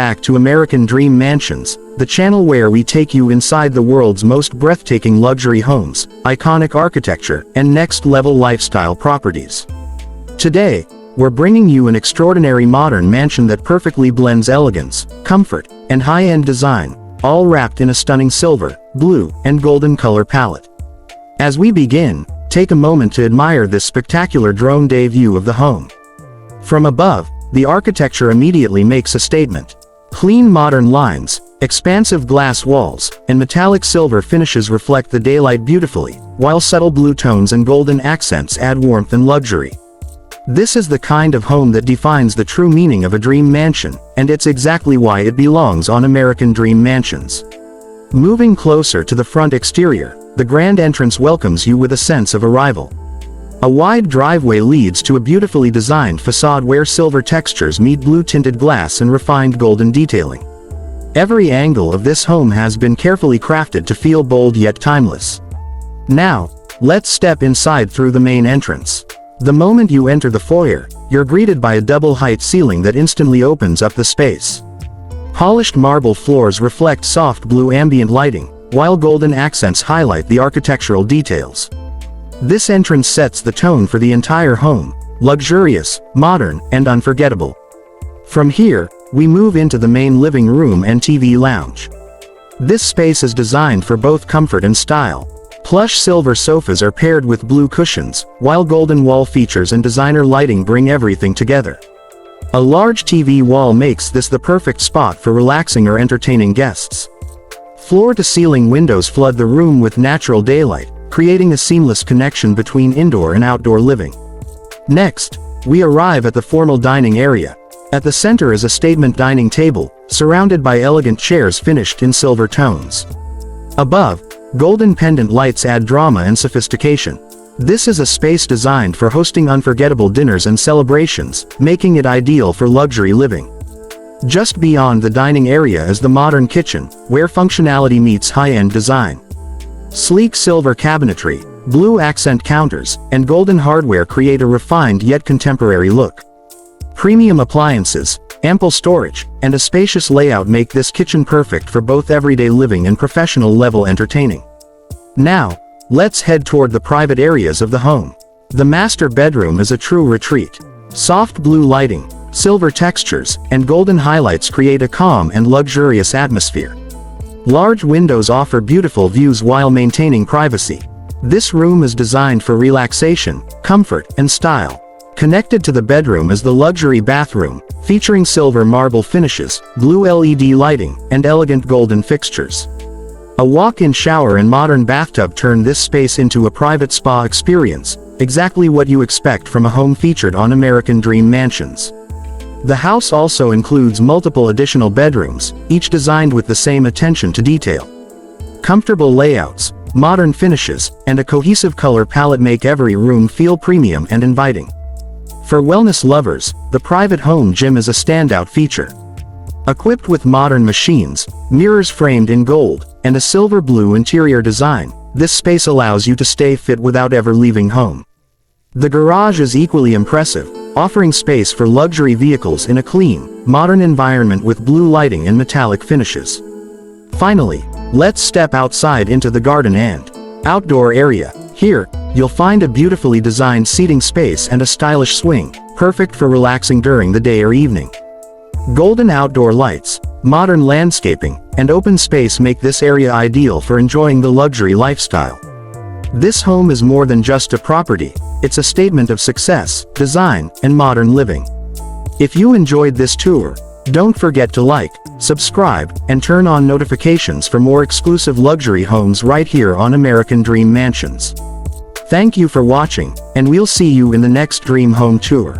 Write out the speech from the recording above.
back to American Dream Mansions, the channel where we take you inside the world's most breathtaking luxury homes, iconic architecture, and next-level lifestyle properties. Today, we're bringing you an extraordinary modern mansion that perfectly blends elegance, comfort, and high-end design, all wrapped in a stunning silver, blue, and golden color palette. As we begin, take a moment to admire this spectacular drone day view of the home. From above, the architecture immediately makes a statement. Clean modern lines, expansive glass walls, and metallic silver finishes reflect the daylight beautifully, while subtle blue tones and golden accents add warmth and luxury. This is the kind of home that defines the true meaning of a dream mansion, and it's exactly why it belongs on American Dream Mansions. Moving closer to the front exterior, the grand entrance welcomes you with a sense of arrival. A wide driveway leads to a beautifully designed facade where silver textures meet blue-tinted glass and refined golden detailing. Every angle of this home has been carefully crafted to feel bold yet timeless. Now, let's step inside through the main entrance. The moment you enter the foyer, you're greeted by a double-height ceiling that instantly opens up the space. Polished marble floors reflect soft blue ambient lighting, while golden accents highlight the architectural details. This entrance sets the tone for the entire home, luxurious, modern, and unforgettable. From here, we move into the main living room and TV lounge. This space is designed for both comfort and style. Plush silver sofas are paired with blue cushions, while golden wall features and designer lighting bring everything together. A large TV wall makes this the perfect spot for relaxing or entertaining guests. Floor-to-ceiling windows flood the room with natural daylight, creating a seamless connection between indoor and outdoor living. Next, we arrive at the formal dining area. At the center is a statement dining table, surrounded by elegant chairs finished in silver tones. Above, golden pendant lights add drama and sophistication. This is a space designed for hosting unforgettable dinners and celebrations, making it ideal for luxury living. Just beyond the dining area is the modern kitchen, where functionality meets high-end design. Sleek silver cabinetry, blue accent counters, and golden hardware create a refined yet contemporary look. Premium appliances, ample storage, and a spacious layout make this kitchen perfect for both everyday living and professional-level entertaining. Now, let's head toward the private areas of the home. The master bedroom is a true retreat. Soft blue lighting, silver textures, and golden highlights create a calm and luxurious atmosphere. Large windows offer beautiful views while maintaining privacy. This room is designed for relaxation, comfort, and style. Connected to the bedroom is the luxury bathroom, featuring silver marble finishes, blue LED lighting, and elegant golden fixtures. A walk-in shower and modern bathtub turn this space into a private spa experience, exactly what you expect from a home featured on American Dream Mansions. The house also includes multiple additional bedrooms, each designed with the same attention to detail. Comfortable layouts, modern finishes, and a cohesive color palette make every room feel premium and inviting. For wellness lovers, the private home gym is a standout feature. Equipped with modern machines, mirrors framed in gold, and a silver blue interior design, this space allows you to stay fit without ever leaving home. The garage is equally impressive, offering space for luxury vehicles in a clean, modern environment with blue lighting and metallic finishes. Finally, let's step outside into the garden and outdoor area. Here, you'll find a beautifully designed seating space and a stylish swing, perfect for relaxing during the day or evening. Golden outdoor lights, modern landscaping, and open space make this area ideal for enjoying the luxury lifestyle. This home is more than just a property, it's a statement of success, design, and modern living. If you enjoyed this tour, don't forget to like, subscribe, and turn on notifications for more exclusive luxury homes right here on American Dream Mansions. Thank you for watching, and we'll see you in the next dream home tour.